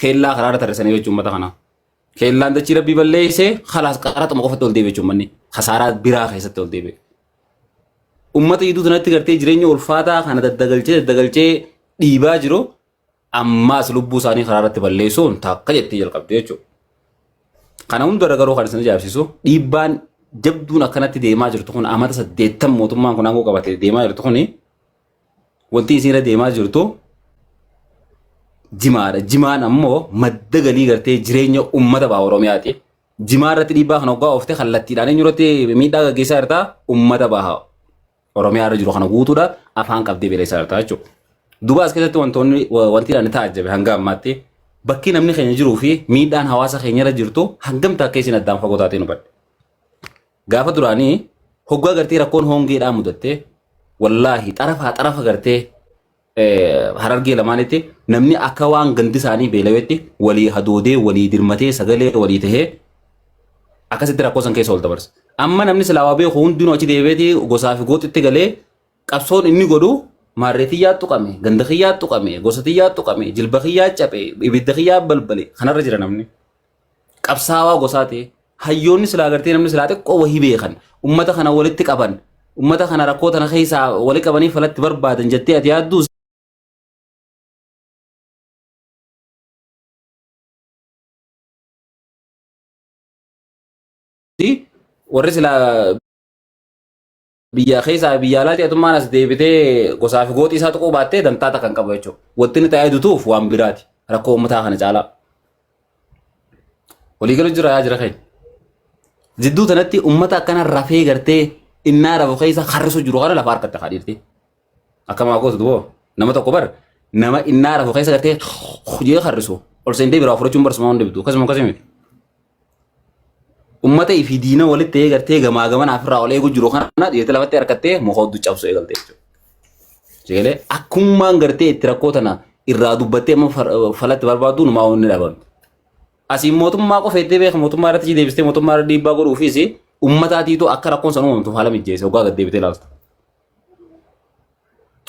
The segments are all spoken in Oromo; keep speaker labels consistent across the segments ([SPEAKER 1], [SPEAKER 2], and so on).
[SPEAKER 1] keellaa karaarra tarreessanii jechuun uummata kana. Keellaan dachii rabbii balleessee khalaas qaraxuma qofatti ol deebi'e jechuun manni khasaaraa biraa keessatti ol deebi'e. Uummata iddoo sanatti gartee jireenya ulfaataa kana daddagalchee dhiibaa jiru ammaas lubbuu isaanii karaarratti balleessuun takka jettee jalqabde jechuudha. Kana hunda garuu kan isin ajaa'ibsiisu dhiibbaan jabduun akkanatti deemaa jirtu kun amata 80 mootummaan kun aangoo qabatee deemaa jirtu kun wanti isin irra deemaa jirtu jimaadha. Jimaan ammoo madda galii gartee jireenya uummata baha Oromiyaati. Jimaa irratti dhiibbaa kana hoggaa oofte kallattiidhaan eenyurratti miidhaa gaggeessaa jirta uummata baha Oromiyaa irra jiru kana guutuudha afaan qabdee beeleessaa jirta jechuudha. Duuba as keessatti wanti ani taa'ajjabe hanga ammaatti bakki namni keenya jiruu fi miidhaan hawaasa keenya irra jirtu hangamta akka isin addaan fagoo taatee nu badde. Gaafa duraanii hoggaa gartee rakkoon hongeedhaan mudatte wallaahi xarafa gartee harargee lamaanitti namni akka waan gandi isaanii beelawetti walii hadoodee walii dirmatee sagalee walii tahee akkasitti rakkoo san keessa ol dabarsa. Amma namni silaawaa beeku hundinuu achi deebi'eeti gosaa fi gooxitti galee qabsoon inni godhu maarree xiyyaa tuqame, ganda xiyyaa tuqame, gosa xiyyaa tuqame, jilba xiyyaa cabe, ibidda xiyyaa balbale kanarra jira namni. Qabsaawaa gosaa ta'e hayyoonni silaa gartee namni silaa xiqqoo wahii beekan ummata kana walitti qaban ummata kana rakkoo tana keessaa walii qabanii falatti barbaadan jettee ati yaadduu warri silaa biyya keessaa biyya alaatti atummaan as deebitee gosaa fi gooxii isaa tuquu baattee dantaata kan qabu jechuudha. Wanti inni ta'ee dutuuf waan biraati rakkoo uummataa kana caalaa. Waliigalu jira keenya. Jidduu tanatti uummata akkana rafee gartee innaa rafu keessa harrisu jiru kana lafa harkatti haadhiirti. Akkama akkootu duboo nama tokko bar nama innaa rafu keessa gartee hojii harrisu ol seentee biraa fudhachuun barsiisaa hundi bitu akkasuma miti. Ummata ifi diina walitti ta'ee gartee gamaa gamanaa ofirraa ol eeguu jiru kana dhiyeetti lafatti harkattee muka hedduu cabsuu eegalte jechuudha. Jeelee akkumaan gartee itti rakkoo tana irraa dubbattee amma falatti barbaaddu numaa onni dhaban. Asiin mootummaa qofa itti beeka mootummaa irratti deebistee mootummaa irra dhiibbaa godhuufis ummataatiitu akka rakkoon san uumamtuuf haala mijjeesse hoggaa gad deebitee ilaalta.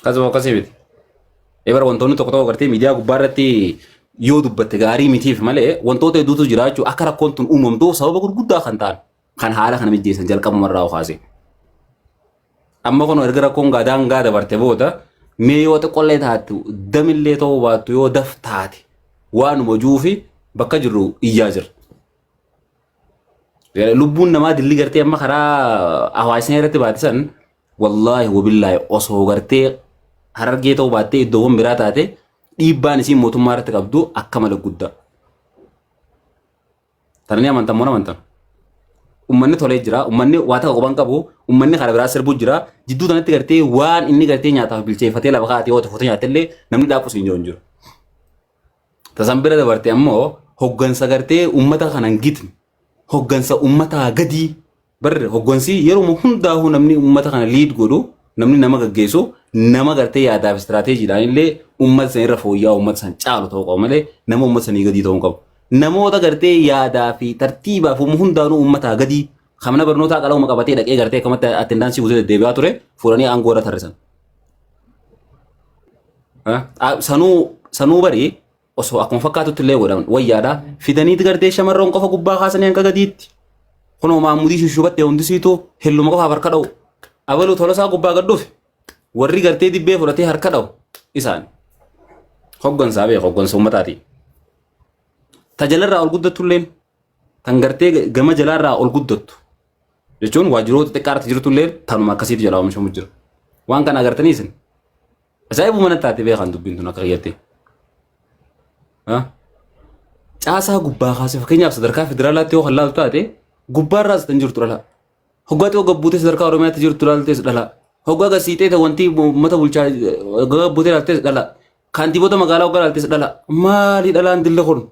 [SPEAKER 1] Akkasuma akkasii miti. Eebara wantoonni tokko gartee miidiyaa gubbaa irratti yoo dubbatte gaarii mitiif malee wantoota hedduutu jira jechuudha akka rakkoon tun uumamtuuf sababa gurguddaa kan ta'an kan haala kana mijjeessan jalqabumarraa kaase. Amma kun erga rakkoon daangaa dabarte booda mee yoo xiqqollee taatu damillee ta'uu baattu yoo daf taate waanuma juufi bakka jirru iyyaa jira. Lubbuun namaa dilli gartee amma karaa hawaasni irratti baatisan wallaahi wabillaahi osoo gartee harargee ta'uu baattee iddoowwan biraa taate dhiibbaan isii mootummaa irratti qabdu akka malee guddaa. Tananii amantan moo amantan? Uummanni tolee jira, uummanni waa takka qoban qabu, uummanni karaa biraa sirbuu jira. Jidduu tanatti gartee waan inni gartee nyaataaf bilcheeffatee lafa kaa'atee yoo ta'u nyaatellee namni dhaabus hin jiru. Tasan bira dabarte ammoo hoggansa gartee uummata kanan gitne hoggansa uummataa gadii barre hoggansi yeroo hundaa'uu namni uummata kana liid godhu namni nama gaggeessu nama gartee yaadaaf istiraateejiidhaan illee uummata san irra fooyya'aa uummata san caalu ta'uu qabu malee nama uummata sanii gadii ta'uu qabu. Namoota gartee yaadaa fi tartiibaaf hundaanuu uummataa gadii kamna barnootaa qalama qabatee dhaqee gartee akkamatti attendaansii guutee deddeebi'aa ture fuudhanii aangoo irra tarreessan. Sanuu barii osoo akkuma fakkaatutti illee godhaman wayyaadha fidaniiti gartee shamarran qofa gubbaa kaasanii hanga gadiitti. Kunoo maamudii shushubattee hundisiitu helluma qofaaf harka dha'u. Abaluu tolasaa gubbaa gadduuf warri gartee dibbee fudhatee harka dha'u isaan. Hoggansaa beeku hoggansa uummataati. Tajaajilirraa ol guddattu illee tan gartee gama jalaarraa ol guddattu jechuun waajjiroota xiqqaarratti jirtu illee tanuma akkasiitu jalaa oomishamu jira. Waan kana agartanii isin ajaa'ibu mana taate beekan dubbiin tun akka kiyyatte. Caasaa gubbaa kaasee fakkeenyaaf sadarkaa federaalaatti yoo hallaaltu taate gubbaarraas tan jirtu dhala. Hoggaatti yoo gabbuutee sadarkaa Oromiyaatti jirtu ilaaltees dhala. Hoggaa gasiitee wanti uummata bulchaa gabbuutee ilaaltees dhala. Kaantiboota magaalaa hoggaa ilaaltees dhala. Maali dhalaan dille kun?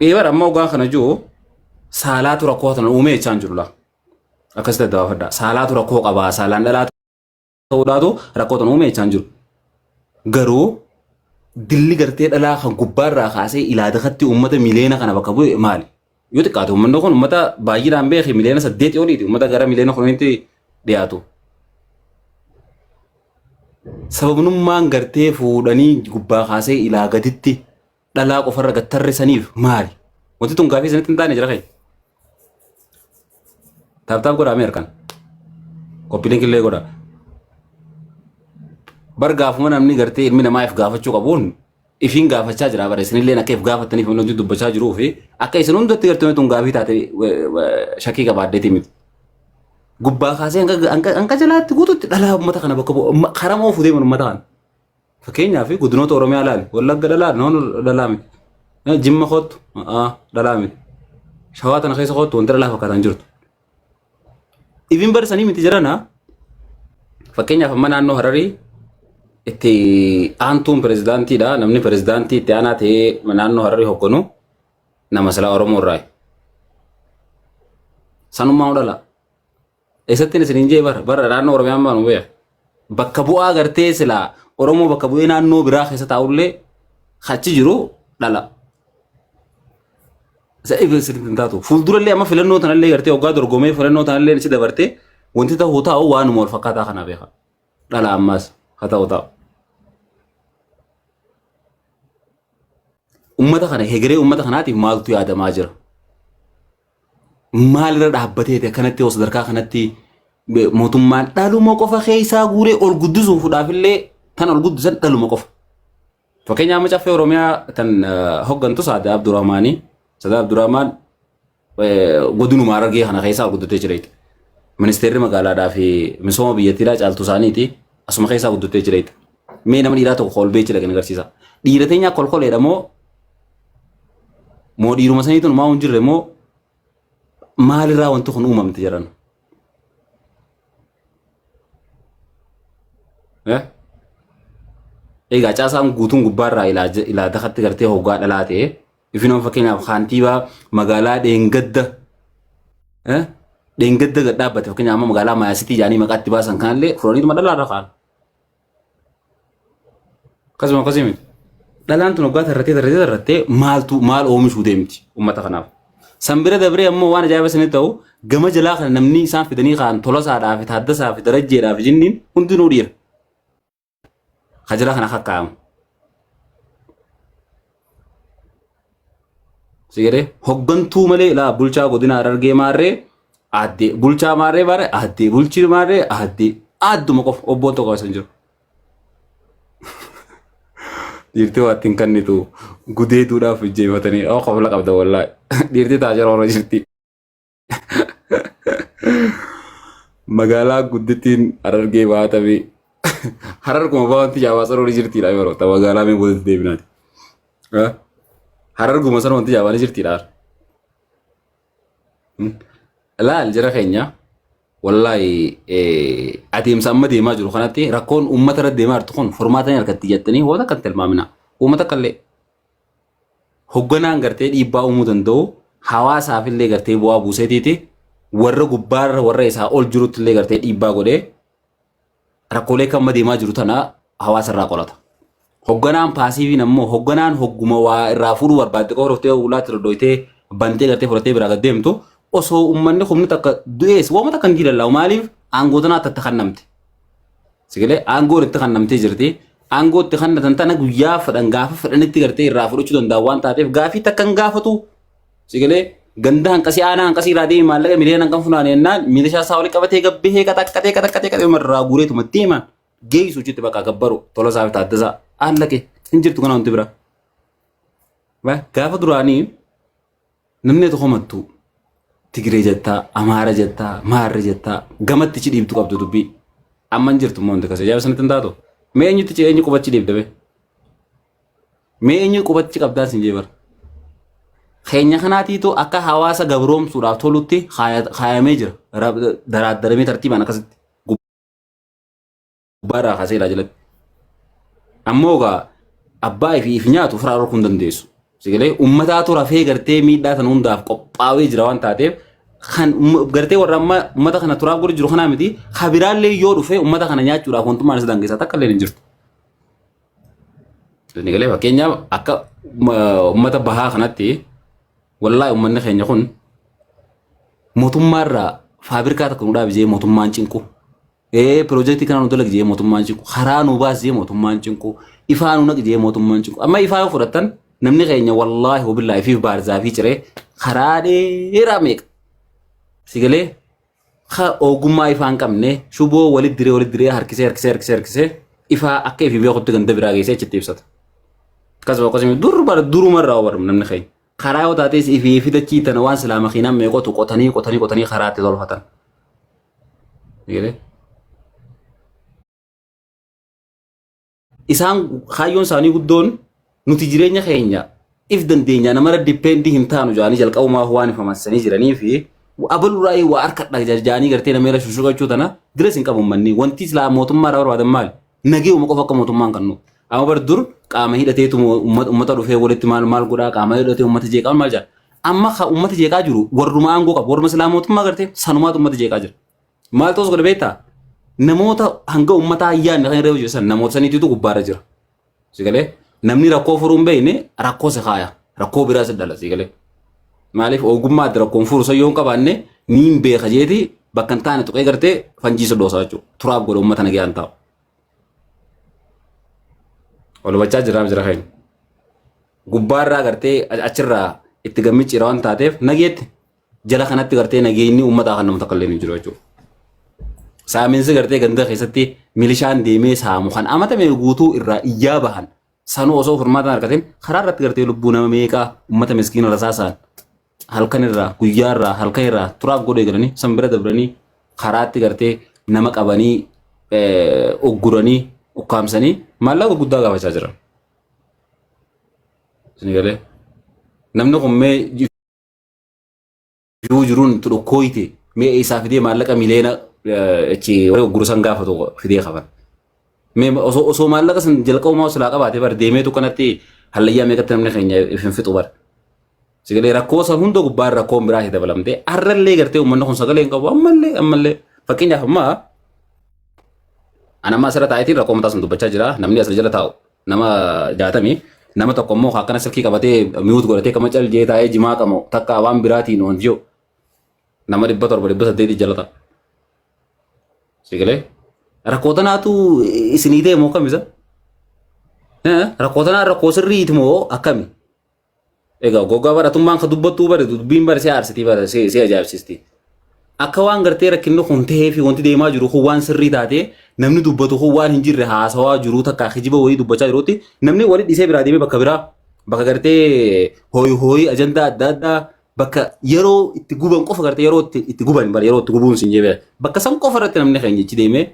[SPEAKER 1] Eebar amma hoggaa kana jiru saalaatu rakkoo tana uumee jechaan jiru laa. Akkasitti adda baafadha. Saalaatu rakkoo qabaa. Saalaan dhalaa ta'uudhaatu rakkoo tana uumee jechaan jiru. Garuu dilli gartee dhalaa kan gubbaarraa kaasee ilaadakatti uummata miliyoona kana bakka bu'e maali? Yoo xiqqaate uummanni kun uummata baay'inaan beekee miliyoona 8 oliiti. Uummata gara miliyoona 10tti dhiyaatu. Sababnummaan gartee fuudhanii gubbaa kaasee ilaa gaditti dhalaa qofarra gattarre saniif maali? Wanti tun gaafii isinitti hin taane jira kee. Taaptaap godhaa meerkan. Koppileen killee godhaa. Bar gaafuma namni gartee ilmi namaa if gaafachuu qabuun ifiin gaafachaa jira bara isinillee akka if gaafattaniif wanti dubbachaa jiruu fi akka isin hundatti gartee tun gaafii taate shakkii qabaaddeeti miti. Gubbaa kaasee hanga jalaatti guututti dhalaa uummata kana bakka bu'u karaa oofuu deeman uummata kana. Fakkeenyaaf godinoota Oromiyaa ilaali Wallagga dhalaa noonu dhalaa miti. Jimma kottu dhalaa miti. Shawaa tana keessa kottu wanti dhalaa fakkaatan jirtu. Ifiin barisanii miti jirana fakkeenyaaf amma naannoo Hararii itti aantuun pirezidaantiidha namni pirezidaantii itti aanaa ta'ee naannoo Hararii hogganu nama sila Oromoo irraa. Sanummaa dhala. Eessatti isin jee bara naannoo Oromiyaa maanu beeya. Bakka bu'aa gartee sila Oromoo bakka bu'ee naannoo biraa keessa taa'ullee achi jiru dhala. Za'iif sirriitti taatu. Fuuldurallee amma filannoo tanallee gartee hoggaa dorgomee filannoo tanallee itti dabartee wanti ta'uu taa'u waanuma wal fakkaataa kana beeka. Dhala ammaas haa ta'u taa'u. Uummata kana hegeree uummata kanaatiif maaltu yaadamaa jira? Maalirra dhaabbatee akkanatti osoo sadarkaa kanatti mootummaan dhaluma qofa keessaa guuree ol guddisuudhaafillee tan ol guddisan dhaluma qofa. Fakkeenyaaf macaffee Oromiyaa tan hoggantu Saada Abdurrahmaanii. Saada Abdurrahmaan godinuma Harargee kana keessaa ol guddatee jireeti. Ministeerri magaalaadhaa fi misooma biyyattiidhaa caaltuu isaaniiti asuma keessaa guddatee jireeti. Mee nama dhiiraa tokko kolbee jira kan agarsiisa. Dhiira teenyaa kolkoleedha moo dhiiruma saniituun maa hin jirre moo maalirraa wanti kun uumamte jedhan. Egaa caasaan guutuun gubbaarraa ilaa dakatti gartee hoggaa dhalaa ta'e ifinoon fakkeenyaaf kaantiibaa magaalaa dheengadda gad dhaabbate fakkeenyaaf amma magaalaa Maayasitii jedhanii maqaatti baasan kanallee furaniituma dhalaarra kaan. Akkasuma akkasii miti. Dhalaan tun hoggaa tarrattee maal oomishuu deemti uummata kanaaf. Sanbira dabree ammoo waan ajaa'iba isinitti ta'u gama jalaa kana namni isaan fidanii kaan Tolosaadhaa fi Taaddasaa fi Darajjeedhaa fi jinniin hundinuu dhiira. Kajalaa kana kakkaa'amu. Sigedee hoggantuu malee ilaa bulchaa godina Harargee maarree aaddee bulchaa maarree baaree aaddee bulchii maarree aaddee aadduma qofa obboon tokko isan jiru. Dhiirtii waattiin kannitu gudeetuudhaaf ijjeefatanii qofla qabda wallaahi. Dhiirtii taajara horoo jirti. Magaalaa guddittiin Harargee baatamee Hararguma baanti jaabaasa horoo jirtiidha yeroo ta'u magaalaa mee boodatti deebinaati. Hararguma sana wanti jaabaan jirtiidha. Laal jara keenya wallahi adeemsa amma deemaa jiru kanatti rakkoon uummata irra deemaa jirtu kun furmaatanii harkatti jettanii waan akka tilmaamina. Uummata kallee hogganaan gartee dhiibbaa uumuu danda'u hawaasaafillee gartee bu'aa buuseetiiti warra gubbaarra warra isaa ol jiruttillee gartee dhiibbaa godhee rakkoolee kan amma deemaa jiru tana hawaasa irraa qolata. Hogganaan paasiiviin ammoo hogganaan hogguma waa irraa fuudhuu barbaadde qofa roftee ulaatti dhodhooytee bantee gartee fudhattee biraa gad deemtu osoo uummanni humni takka du'ees waan takka hin diilalaa maaliif aangoo tanaa itti kannamte. Sigilee aangoo itti kannamtee jirti. Aangoo itti kannatan tana guyyaa fedhan gaafa fedhanitti gartee irraa fudhachuu danda'a waan taateef gaafii takka hin gaafatu. Sigilee ganda hanqasii aanaa hanqasii irraa deemi maallaqa miliyoona hanqan funaane jennaan milishaa isaa waliin qabatee gabbihee qaxaqqatee irraa guureetuma deeman geessu jetti bakka gabbaru Tolosaa fi Taaddasaa allaqee hin jirtu kana wanti bira. Gaafa duraanii namni tokko mattu Tigiree jettaa, Amaara jettaa, Maarree jettaa gamatti ci dhiibtu qabdu dubbii. Amma hin jirtu moonte kase jaaba sanatti hin taatu. Mee eenyutti ci eenyu qubachi dhiibdame? Mee eenyu qubachi qabdaan sin jeebar? Keenya kanaatiitu akka hawaasa gabroomsuudhaaf tolutti kaayamee jira. Daraaddaramee tartiibaan akkasitti gubbaadhaa kaasee ilaa jalatti. Ammoo egaa abbaa fi if nyaatu firaa dhorkuu hin dandeessu. Sigilee uummataatu rafee gartee miidhaa sana hundaaf qophaa'ee jira waan taateef kan gartee warra amma uummata kana turaaf godhu jiru kanaa miti habiraallee yoo dhufe uummata kana nyaachuudhaaf wantummaan isa dangeessaa takka illee hin jirtu. Sigilee fakkeenyaaf akka uummata bahaa kanatti wallaahi uummanni keenya kun mootummaarraa faabirikaa takka nu dhaabi jee mootummaan cinqu. Piroojeektii kana nu dalagi jee mootummaan cinqu. Karaa nu baas jee mootummaan cinqu. Ifaa nu naqi jee mootummaan cinqu. Amma ifaa yoo fudhattan namni keenya wallaahi wabillahi fi baarzaa fi ciree karaa dheeraa meeqa sigalee ogummaa ifaan qabne shuboo walitti diree harkisee ifaa akka ifi beekutti ganda biraa geessee achitti ibsata. Akkasuma akkasuma durumarraa wabarum namni keenya karaa yoo taates ifi fidachii tana waan silaa makiinaan meeqotu qotanii karaatti tolfatan. Isaan kaayyoon isaanii guddoon nuti jireenya keenya if dandeenya namarra dipeendii hin taanu jaanii jalqabumaa waan ifamansanii jiranii fi abalurraa waa harkadha jaanii gartee nameera shushugachuu tana direes hin qabu manni wanti silaa mootummaa irraa barbaadan maali nagee uuma qofa akka mootummaan kannu amma bar dur qaama hidhateetu uummata dhufee walitti maal godhaa qaama hidhatee uummata jeeqaa maal jaa amma uummata jeeqaa jiru warruma aangoo qabu warruma silaa mootummaa gartee sanumaatu uummata jeeqaa jira maal ta'us godha beektaa namoota hanga uummataa ayyaanni kan irra hojjetan namoota saniitiitu gubbaarra jira sigalee namni rakkoo furuun beekne rakkoo se kaaya rakkoo biraa se dhala sigalee maaliif ogummaa adda rakkoon furu sayyoon qabaanne niin beeka jeeti bakka hin taane tuqee gartee fanjiisa doosaa jechuudha turaaf godha uummata nagayaan taa'u. Walubachaa jira keenya gubbaarraa gartee achirraa itti gammichi waan taateef nageetti jala kanatti gartee nageenyi uummataa kan nama takka illee hin jiru jechuudha. Saaminsi gartee ganda keessatti milishaan deemee saamu kan amatame guutuu irraa iyyaa bahan sanuu osoo furmaatan argateen karaa irratti gartee lubbuu nama meeqaa uummata miskiina rasaasaan halkan irraa guyyaa irraa halkan irraa turaaf godhee galanii san bira dabranii karaatti gartee nama qabanii ugguranii ukkaamsanii maallaqa guddaa gaafachaa jiran. Sinigalee namni kun mee jiruun tudhokkooyite mee isaa fidee maallaqa miliyoona gursan gaafatu fidee qaban. Mee osoo maallaqa san jalqabumaa silaa qabaatee bar deemeetu kanatti hallayyaa meeqatti namni keenya ifin fixu bar. Sagalee rakkoo san hunda gubbaan rakkoon biraa itti dabalamtee har'allee gartee uummanni kun sagalee hin qabu ammallee fakkeenyaaf ammaa anammaa asirra taa'eetiin rakkoo mataa sun dubbachaa jira namni asirra jala taa'u nama 60 nama tokko immoo akkana silkii qabatee mi'uut godhatee kama caljee taa'ee jimaa qamu takka waan biraatiin waan jiru nama 700 jala ta'a. Sagalee rakkoo tanaatu isinii ta'e moo kamisa? Rakkoo tanaa rakkoo sirriiti moo akkami? Egaa gogaa baratummaan ka dubbattuu bare dubbiin bare si aarsitii bare si ajaa'ibsiisti. Akka waan gartee rakkinni kun ta'ee fi wanti deemaa jiru kun waan sirrii taatee namni dubbatu kun waan hin jirre haasawaa jiru takka kijiba wayii dubbachaa jirutti namni wali dhisee biraa deemee bakka biraa bakka gartee hooyi ajandaa adda addaa bakka yeroo itti guban qofa gartee yeroo itti guban bare yeroo itti gubuun sin jebe bakka san qofa irratti namni keenya ichi deemee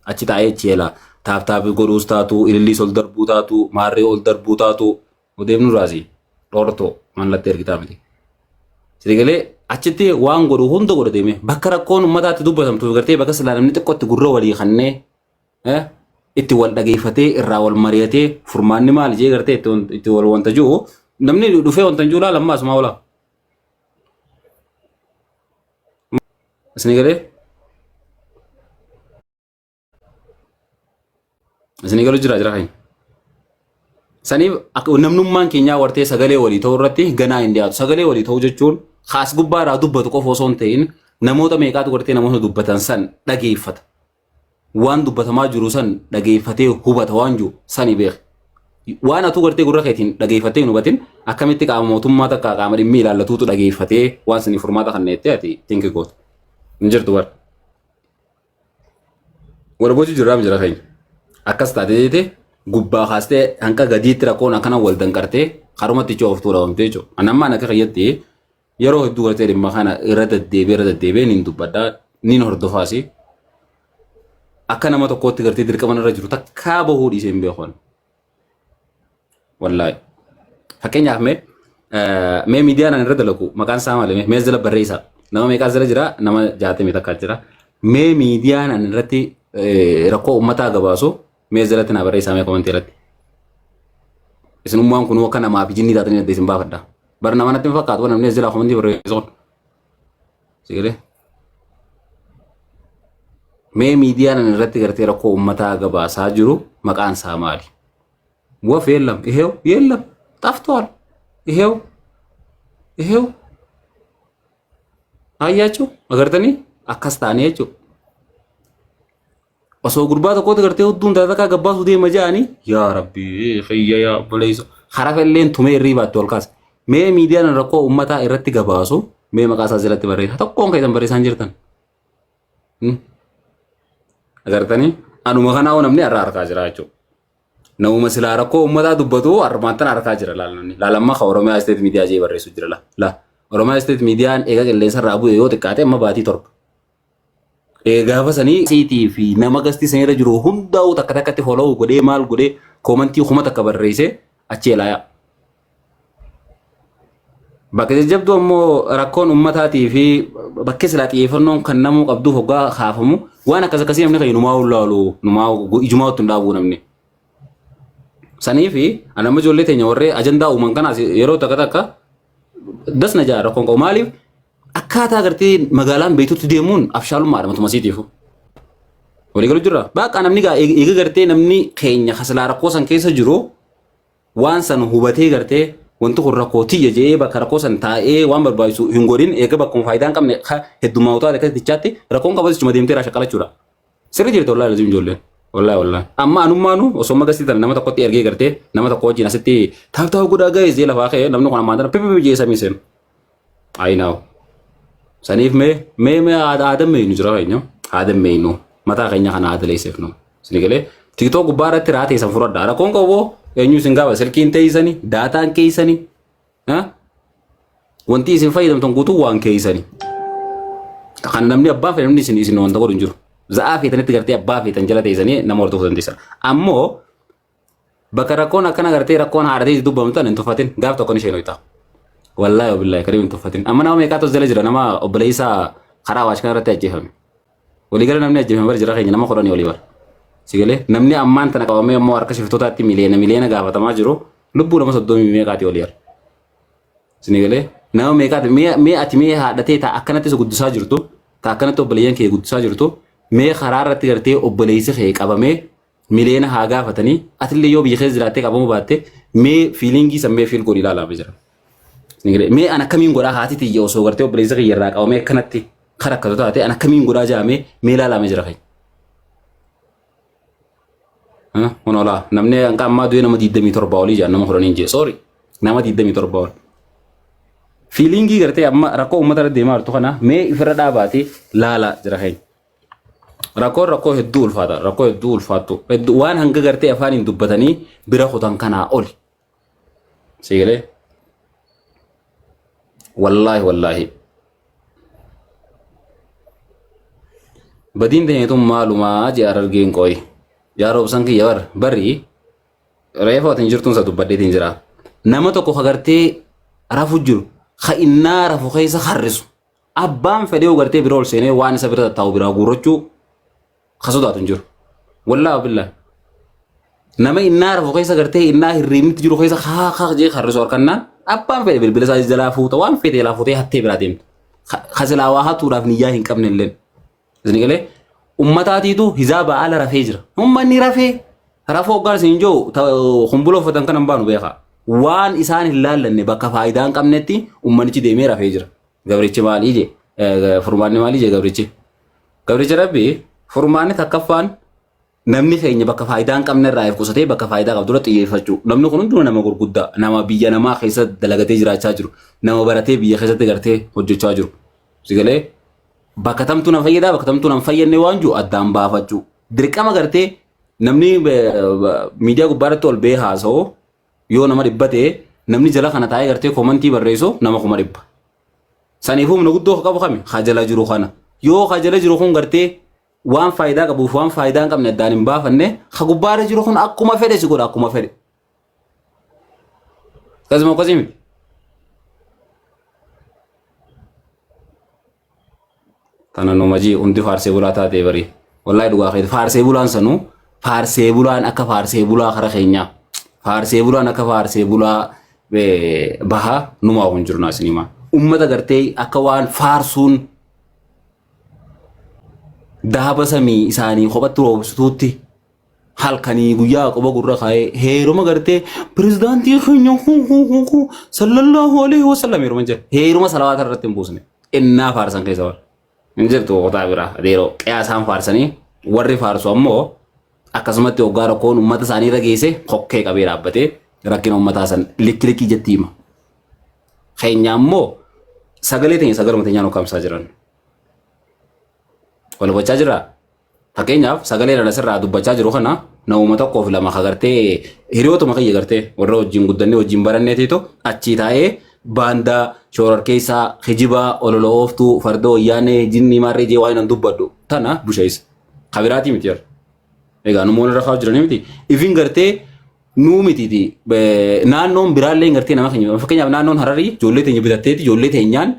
[SPEAKER 1] achi taa'ee cheela taaf godhuus taatu ililliis ol darbuu taatu maarree ol darbuu taatu odeemnu raasii dhortoo mallattee ergitaa miti. Sirgalee achitti waan godhu hunda godha deemee bakka rakkoon uummataatti dubbatamtu gartee bakka silaa namni xiqqootti gurra walii kannee itti wal dhageeffatee irraa wal mari'atee furmaanni maali jee gartee itti wal wanta jiru namni dhufee wanta jiru laala ammaas maa oolaa. Sinigalu jira kan. Saniif namnummaan keenyaa wartee sagalee walii ta'uu irratti ganaa hin dhiyaatu. Sagalee walii ta'uu jechuun haas gubbaarraa dubbatu qofa osoo hin ta'in namoota meeqaatu gartee namoota dubbatan san dhageeffata. Waan dubbatamaa jiru san dhageeffatee hubata waan jiru sani beeka. Waan atu gartee gurra keetiin dhageeffatee hin hubatin akkamitti qaama mootummaa takka qaama dhimmi ilaallatuutu dhageeffatee waan sanii furmaata kan neettee ati tinki goota. Hin jirtu bara. Warbooti jirraam jira keenya. Akkas taatee gubbaa kaastee hanqa gadiitti rakkoon akkana wal danqartee harumatti cooftuu dhaawamtee jechuudha. Anammaan akka fayyatti yeroo hedduu gartee dhimma kana irra deddeebi'ee niin dubbaddaa niin hordofaasi. Akka nama tokkootti gartee dirqaman irra jiru takkaa bahuu dhiisee hin beekan. Wallaahi. Fakkeenyaaf mee miidiyaan ani irra dalagu maqaan isaa maali mee jala barreessaa nama meeqaa jala jira nama 60 takkaa jira. Mee miidiyaan ani irratti rakkoo uummataa gabaasu mee jalatti na barreessaa mee komentii irratti. Isinummaan kun akka namaaf jinnii taatanii adda isin baafadha. Bara nama natti hin fakkaatu namni jala komentii barreessuun. Sigalee. Mee miidiyaan ani irratti gartee rakkoo uummataa gabaasaa jiru maqaan isaa maali? Waf yeellam yeellam xaftool ይሄው አያችሁ አገርተኒ አካስታኔ ቹ osoo gurbaa tokkotti gartee hudduun taataa gabbaa sudee majaani yaa rabbi khiyya yaa obboleessa harafa illeen tumee irrii baattu ol kaasa. Mee miidiyaan rakkoo uummataa irratti gabaasu mee maqaa isaa jalatti barreessa tokkoon keessan barreessaan jirtan. Agartanii anuma kanaa namni irraa harkaa jira jechuudha. Namuma silaa rakkoo uummataa dubbatu armaattan harkaa jira laalonni. Laalamma ka Oromiyaa State Miidiyaa jee barreessu jira la. Oromiyaa State Miidiyaan eega qilleensa irraa bu'e yoo xiqqaate amma baatii torba. Gaafa sanii siitii fi nama gastii sanirra jiru hundaa'u takka takkatti follow godhee maal godhee koomantii kuma takka barreessee achi elaayaa. Bakka jajjabduu ammoo rakkoon ummataatii fi bakki silaa xiyyeeffannoon kan namuu qabduuf hoggaa kaafamu waan akkas akkasii namni kan numaa ulaalu numaa ijumaa ottu hin dhaabuu namni. Sanii fi anamma ijoollee teenya warree ajandaa uuman kanaas yeroo takka takka dasna jaa rakkoon qabu maaliif akkaataa agartee magaalaan beektutti deemuun afshaalummaadha matuma siitiifu. Walii galu jirra. Bakka namni eega gartee namni keenya haslaa rakkoo san keessa jiru waan san hubatee gartee wanti kun rakkoo tiyya jee bakka rakkoo san taa'ee waan barbaachisu hin godhin eega bakkuma faayidaa hin qabne heddummaa utaa akka tichaatti rakkoon qabatu cuma deemtee raasha qalachuudha. Sirri jirta wallaahi lazim ijoolleen. Wallaahi. Amma anummaanu osoo magasiitan nama tokkotti ergee gartee nama tokko wajjin asitti taaftaa godhaa ga'ee jee lafaa ka'ee namni kun ammaan tana pipi jee samii seenu. Ayinaaw. Saniif mee aadaan meeynu jira keenya aadaan meeynu mataa keenya kana aada leesseefnu. Sini galee tiktoo gubbaa irratti raatee san fudhadha. Rakkoon qabu eenyu isin gaafa silkiin teessanii daataan keessanii wanti isin fayyadamtan guutuu waan keessanii. Kan namni abbaan fayyadamni isin wanta godhu hin jiru. Za'aa feetanitti gartee abbaa feetan jala teessanii nama hordofuu dandeessan. Ammoo bakka rakkoon akkana gartee rakkoon haadhatee dubbamtan hin tuffatin gaaf tokko isheen ho'itaa. Wallahi wabillahi kariim hin tuffatin. Amma nama meeqaa tos jala jira nama obboleessaa karaa waash kana irratti ajjeefame. Waliigala namni ajjeefame bara jira keenya nama kudhanii olii bara. Sigalee namni ammaan tana qabamee ammoo harka shiftootaatti miliyeena gaafatamaa jiru lubbuu nama 30 meeqaati olii bara. Sigalee nama meeqaati mee ati mee haadhatee taa akkanatti guddisaa jirtu taa akkanatti obboleeyyan kee guddisaa jirtu mee karaa irratti gartee obboleessi kee qabamee miliyeena haa gaafatanii atillee yoo biyya keessa jiraattee qabamuu baatte mee fiilingii sammee fiil godhi ilaalaa jira. Mee an akkamiin godhaa haati tiyya osoo gartee obboleessa kiyya irraa qabamee akkanatti kan akkatu taate an akkamiin godhaa jaamee mee ilaalame jira keenya. Honola namni anka amma du'e nama 27 olii jaan nama kudhanii jee sorry nama 27 ol. Fiilingii gartee amma rakkoo uummata irra deemaa jirtu kana mee ifirra dhaabaatee laalaa jira keenya. Rakkoo hedduu ulfaatu waan hanga gartee afaaniin dubbatanii bira kutan kanaa oli. Sigalee wallahi badin deetun maalumaa jee argeen qoy yaaroo san kiyya bari reefa watin jirtun sa dubbadheetiin jira nama tokko kagartee rafu jiru ka innaa rafu keessa harrisu abbaan fedhee gartee bira ol seenee waan isa bira taa'u bira guurrachuu kasodaatu jiru wallahi billahi nama innaa rafu keessa gartee innaa hirriimnitti jiru keessa haa jee harrisu harkannaan abbaan fedhe bilbila isaa jalaa fuuta waan fedhe laa fuutee hattee biraa deemtu. Kasilaa waa hatuudhaaf niyyaa hin qabne illee. Isin galee ummataatiitu hizaaba ala rafee jira. Ummanni rafee rafoo hoggaan isin jiru humbulo uffatan kan baanu beekaa. Waan isaan hin laallanne bakka faayidaa hin qabnetti ummanichi deemee rafee jira. Gabrichi maalii jee furmaanni maalii jee gabrichi. Gabrichi rabbi furmaanni takkaffaan namni keenya bakka faayidaa hin qabne irraa qusatee bakka faayidaa qabdu irratti xiyyeeffachuu. Namni kun hunduu nama gurguddaa, nama biyya namaa keessa dalagatee jiraachaa jiru, nama baratee biyya keessatti gartee hojjechaa jiru. Sigalee bakka tamtuu nama fayyadaa, bakka tamtuu nama fayyadne waan jiru addaan baafachuu. Dirqama gartee namni miidiyaa gubbaa irratti ol ba'ee haasa'u yoo nama dhibbatee namni jala kana taa'ee gartee koomantii barreessu nama 100. Saniifuu humna guddoo qabu kami hajala jiru kana. Yoo hajala jiru kun gartee waan faayidaa qabuuf waan faayidaa hin qabne addaan hin baafanne ha gubbaarra jiru kun akkuma fedhe si godha akkuma fedhe. Kasuma akkasii miti. Kana numajii hundi faarsee bulaa taatee barii. Wallahi dhugaa keessa faarsee bulaan sanuu faarsee bulaan akka faarsee bulaa kara keenyaa. Faarsee bulaan akka faarsee bulaa bahaa numaa kun jiru naasinimaa. Ummata gartee akka waan faarsuun Dahaba samii isaanii kophatti roobsituutti halkanii guyyaa qoba gurra kaa'ee heeruma gartee pirezidaantii keenya sallallahu alaihi wasallam heeruma jedhe heeruma salawaata irratti hin buusne innaa faarsan keessa wal hin jirtu qotaa biraa adeeroo qiyaasaan faarsanii warri faarsu ammoo akkasumatti hoggaa rakkoon uummata isaanii irra geesse hokkee qabee dhaabbatee rakkina uummataa san likki jettiima. Keenya ammoo sagalee teenya sagaluma teenyaan ukkaamsaa jiran. Wal hubachaa jirraa? Fakkeenyaaf sagalee dhala sirraa dubbachaa jiru kana nama tokkoof lama agartee hiriyootuma kiyya agartee warra wajjin guddannee wajjin baranneetiitu achii taa'ee baandaa shoorar keessaa hijibaa ololooftuu farda wayyaanee jinni maarree jee waan hin dubbadhu tana busheessa. Kabiraatii miti jira. Egaa namoonni irra kaa'u jiranii miti. Ifin gartee nuu mitiiti naannoon biraallee gartee nama keenya fakkeenyaaf naannoon Hararii ijoollee teenya bitatteeti ijoollee teenyaan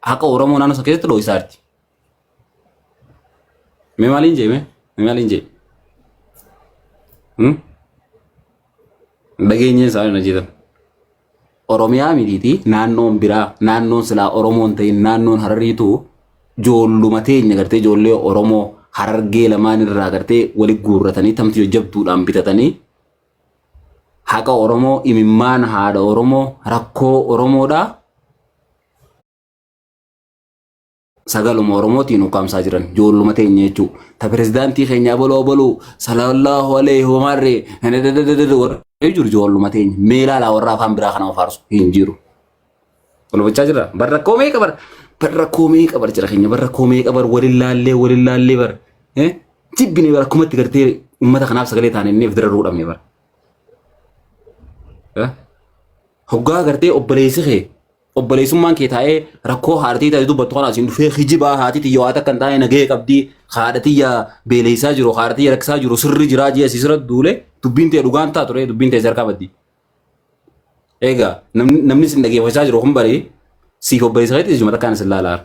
[SPEAKER 1] haqa Oromoo naannoo isa keessatti dhoo'isaarti. Mee maaliin jee mee maaliin jee? Dhageenyeen isaa na jeetan. Oromiyaa mitiiti naannoon biraa naannoon silaa Oromoon ta'in naannoon Harariitu ijoolluma teenya gartee ijoollee Oromoo Harargee lamaan irraa gartee walitti guurratanii tamti jabduudhaan bitatanii haqa Oromoo imimmaan haadha Oromoo rakkoo Oromoodhaa sagaluma Oromootiin ukkaamsaa jiran ijoolluma teenya jechuudha. Ta pirezidaantii keenya boloo sallallahu alaihi wa marre jiru ijoolluma teenya meelaalaa warra afaan biraa kana faarsu hin jiru. Kun hubachaa jira barra koomee qabar jira keenya barra koomee qabar waliin laallee bar jibbine bara kumatti gartee uummata kanaaf sagalee taane inni fidira ruudhamne bara. Hoggaa gartee obboleessummaan kee taa'ee rakkoo haadhatii ta'e dubbattu kana asiin dhufee hijibaa haatiitii yoo haata kan taa'e nagahee qabdii haadhatiyya beeleessaa jiru haadhatiyya rakkisaa jiru sirri jiraa jee asirra duule dubbiin ta'e dhugaan ta'a ture dubbiin ta'e zarkaa baddi. Egaa namni sin dhageeffachaa jiru kun barii siif obboleessa keetti ijuma takkaan isin laalaa.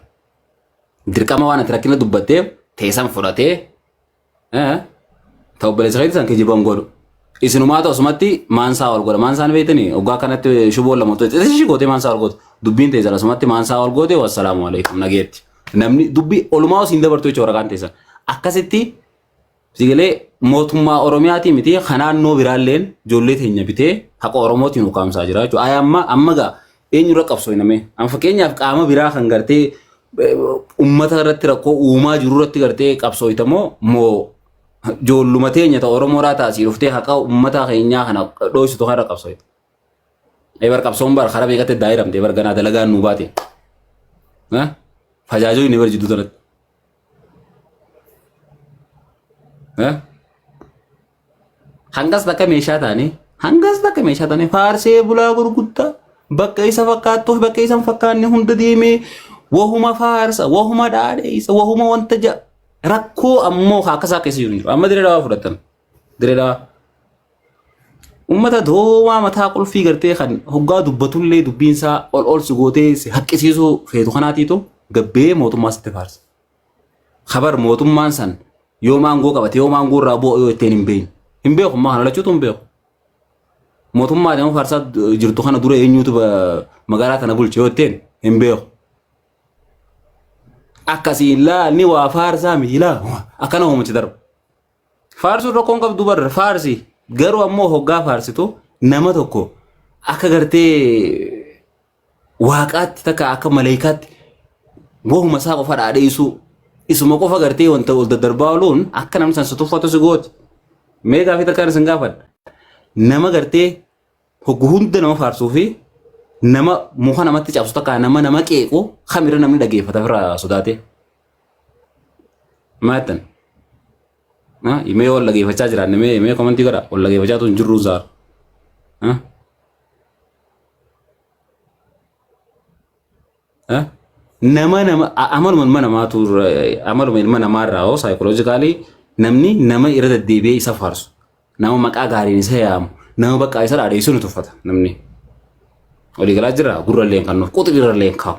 [SPEAKER 1] Dirqama waan ati rakkina dubbatteef teessan fudhatee ta'u obboleessa keetti san kijiban godhu. Isinumaa ta'u sumatti maansaa wal godha maansaan beektanii hoggaa kanatti shuboo lama ta'e ishi gootee maansaa wal goote dubbiin ta'e jala sumatti maansaa wal goote wassalaamu alaikum nageetti. Namni dubbii olumaa osoo hin dabartu jechuudha waraqaan teessan. Akkasitti sigalee mootummaa Oromiyaatii miti kanaannoo biraalleen ijoollee teenya bitee haqa Oromootiin ukkaamsaa jira jechuudha. Amma gaa eenyurra qabsoo hinamee. An fakkeenyaaf qaama biraa kan gartee uummata irratti rakkoo uumaa jiru irratti gartee qabsoo hitamoo moo ijoolluma teenya ta'u Oromoodhaa taasii dhuftee haqa uummata keenyaa kana dhoositu kana qabsoo hita. Eebar qabsoon bar karaa beekatti daa'iramte eebar ganaa dalagaan nuu baate. Fajaajoo inni barjiddu tanatti. Hangas takka meeshaa taane faarsee bulaa gurguddaa bakka isa fakkaattuuf bakka isa hin fakkaanne hunda deemee wahuma faarsa wahuma dhaadheessa wahuma wanta ja'a rakkoo ammoo akkasaa keessa jiru amma diree dawaa fudhatan diree dawaa ummata doowwaa mataa qulfii gartee kan hoggaa dubbatullee dubbiinsaa ol si gootee si haqqisiisuu feetu kanaatiitu gabbee mootummaa sitti faarsa. Khabar mootummaan san yoo maangoo qabate yoo maangoo irraa bu'u yoo ittiin hin beeku maa kana lachuutu hin beeku. Mootummaa deemu faarsaa jirtu kana dura eenyuutu magaalaa kana bulche yoo ittiin hin beeku. Akkasiin ni waa faarsaa miti akkana uumachi darba. Faarsuun rakkoon qabdu barra faarsi garuu ammoo hoggaa faarsitu nama tokko akka gartee waaqaatti takka akka maleekaatti wahuma isaa qofa dhaadheessuu isuma qofa gartee wanta ol daddarbaa ooluun akka namni san tuffatu si gooti. Mee gaafii takkaan isin gaafadha. Nama gartee hoggu hunda nama faarsuu fi nama muka namatti cabsu takka nama qeequ kamira namni dhageeffata irraa sodaate. Maatan. Imee ol dhageeffachaa jiraan imee komantii godha ol dhageeffachaatu hin jirru zaar. Amaluma ilma namaarraa hoo saayikoloojikaalii namni nama irra deddeebi'ee isa faarsu nama maqaa gaariin isa yaamu nama bakka isa dhaadheessu ni tuffata namni. Olii galaa jira gurra illee kan nuuf quxi irra illee kaa'u.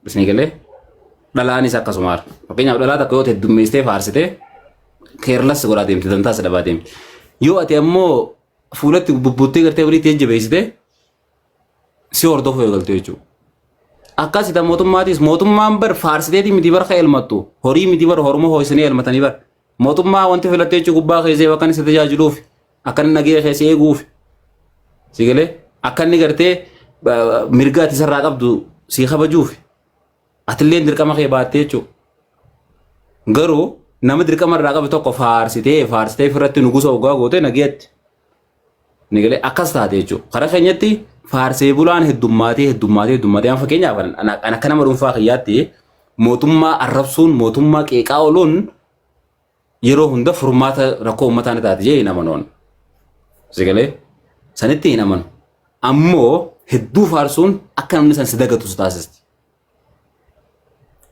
[SPEAKER 1] Bisni galee dhalaanis akkasumaadha. Fakkeenyaaf dhalaa takka yoo ta'e heddummeessitee faarsitee keerlas godhaa deemte dantaa isa dhabaa deemte. Yoo ati ammoo fuulatti bubbuttee gartee walitti jajjabeessitee si hordofuu eegaltu jechuudha. Akkasita mootummaan bar faarsiteetii miti bar ka elmattu horii miti bar horuma ho'isinee elmatanii bar mootummaa wanti filattee jechuun gubbaa keessee bakka inni isa tajaajiluuf akka inni nagee keessee eeguuf si galee akka inni gartee mirga ati sarraa qabdu si kabajuuf atillee dirqama kee baattee jechuudha. Garuu nama dirqama irraa qabu tokko faarsitee firratti nugusa hoggaa goote nageetti Nigalee akkas taate jechuudha. Karaa keenyatti faarsee bulaan heddummaatee an fakkeenyaaf an akka nama dhuunfaa kiyyaatti mootummaa arrabsuun mootummaa qeeqaa ooluun yeroo hunda furmaata rakkoo uummataa ni taate jee hin amanoon. Sigalee sanitti hin amanu. Ammoo hedduu faarsuun akka namni san si dagatu si taasisti.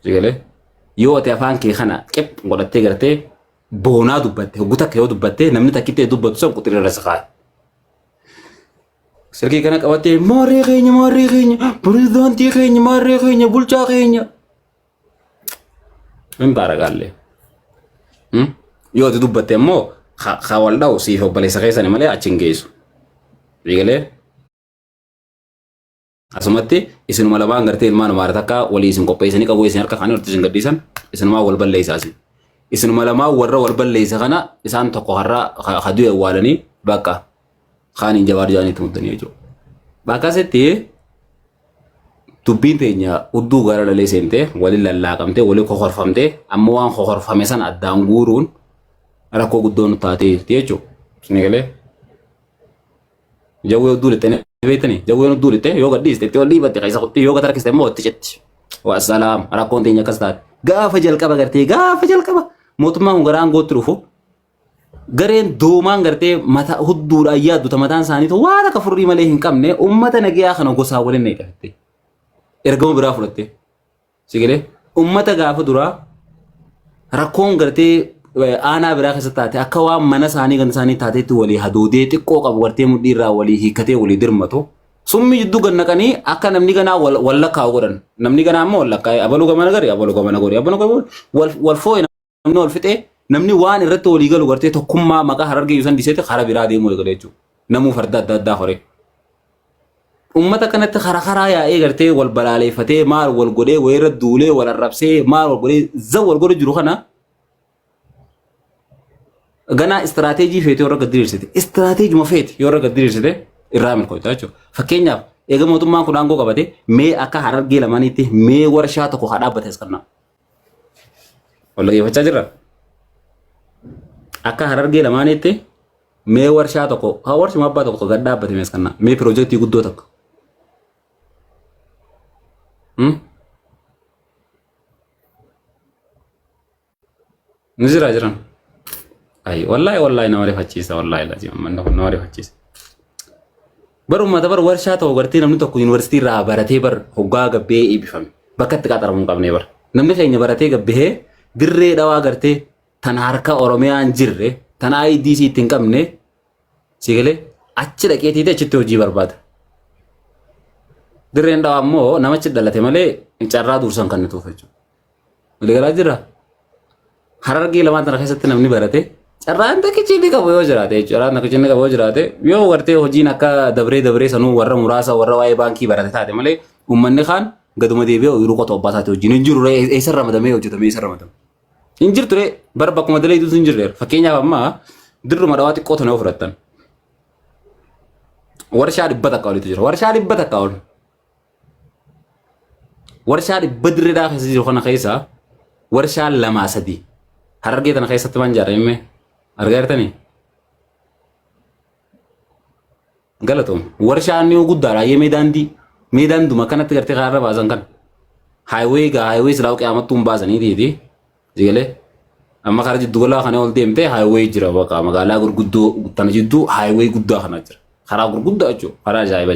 [SPEAKER 1] Sigalee yoo ati afaan kee kana qep godhattee gartee boonaa dubbatte hoggu takka yoo dubbatte namni takkittee dubbatu san quxirra irra saqaa. Silkii kana qabattee maarree keenya pirezidaantii keenya maarree keenya bulchaa keenya. Min baaragaallee. Yoo ati dubbatte immoo haa wal dha'u siif obboleessa keessanii malee achi hin geessu. Sigalee asumatti isinuma lamaan gartee ilmaan maara takka walii isin qopheessanii qabu isin harka kaanii walitti isin gadhiisan isinumaa wal balleessaasin. Isinuma lamaan warra wal balleessa kana isaan tokko har'a haduu awwaalanii bakka kaaniin jabaar jaaniitti muddanii jechuudha. Bakka asitti dubbiin teenya udduu gara dhalee seentee waliin lallaaqamtee waliin kokorfamtee amma waan kokorfame san addaan guuruun rakkoo guddoon taatee jechuudha. Sigalee jawwee udduu lixxee beektanii jawween udduu lixxee yoo gadhiiste itti ol dhiibatte keessa qotti yoo gatarkiste immoo itti jetti. Wassalaam rakkoon teenya akkas taate gaafa jalqaba gartee gaafa jalqaba mootummaan kun gara aangootti dhufu gareen doomaan gartee mata hudduudhaan yaaddu mataan isaaniitu waan akka furrii malee hin qabne uummata nagayaa kana gosaa waliin na hidhatte. Ergama biraa fudhatte. Sigalee uummata gaafa duraa rakkoon gartee aanaa biraa keessatti taate akka waan mana isaanii kan isaanii taateetti walii hadoodee xiqqoo qabu gartee mudhii irraa walii hiikkatee walii dirmatu. Summi jidduu gannaqanii akka namni ganaa wal lakkaa'u godhan. Namni ganaa immoo wal lakkaa'e abaluu gamana gari abaluu gamana gori abaluu gamana wal foo'e namni wal fixee namni waan irratti walii galu gartee tokkummaa maqaa Harargee san diseeti karaa biraa deemuu eegale jechuudha. Namuu farda adda addaa hore. Uummata kanatti karaa yaa'ee gartee wal balaaleeffatee maal wal godhee wayirra duulee wal arrabsee maal wal godhee zan wal godhe jiru kana ganaa istiraateejii feete yoo gad diriirsite istiraateejuma feete yoo gad diriirsite irraa milkoofta jechuudha. Fakkeenyaaf eega mootummaan kun aangoo qabate mee akka Harargee lamaaniitti mee warshaa tokko haa dhaabbate asqannaa. Wallaggeeffachaa jirra. Akka Harargee lamaaniitti mee warshaa tokko haa warshuma abbaa tokko gad dhaabbate mee asqannaa mee piroojeektii guddoo tokko. Ni jiran. Ay wallahi nama rifachiisa wallahi lazima manna kun nama rifachiisa. Bar ummata bar warshaa ta'u gartee namni tokko yuunivarsiitii irraa baratee bar hoggaa gabbee eebbifame bakka itti qaxaramu hin qabne bar namni keenya baratee gabbee dirree dhawaa gartee tan harka Oromiyaan jirre tan IDC itti hin qabne sigalee achi dhaqeetiiti achitti hojii barbaada. Dirreen dhawaa immoo namachi dhalate malee carraa dursan kan nutuuf jechuudha. Waliigalaa jira. Harargee lamaan tana keessatti namni barate carraan takkichi qabu yoo jiraate jechuudha. Carraan takkichi qabu yoo jiraate yoo gartee hojiin akka dabree sanuu warra muraasa warra waa'ee baankii barate taate malee uummanni kaan gaduma deebi'ee ooyiruu qotuu abbaa isaati hojiin hin jiru eessa ramadamee hojjetame eessa ramadame. Hin jirtu bara bakkuma daleetu hin jirre fakkeenyaaf amma dirruma dhawaa xiqqoo tana yoo fudhattan warshaa 100 takka walitti jira warshaa 100 takka ol warshaa 100 dirreedhaa keessa jiru kana keessa warshaa 2-3 Harargee tana keessatti waan jaarame argaa jirtanii galatoom warshaan ni guddaadha yee meedaan duma kanatti gartee kaarra baasan kan highway silaa qiyaamattuun baasanii tiiti sigalee amma karaa jidduu galaa kana ol deemtee highway jira bakka magaalaa gurguddoo tana jidduu highway guddaa kana jira karaa gurguddaa jechuudha karaa ajaa'iba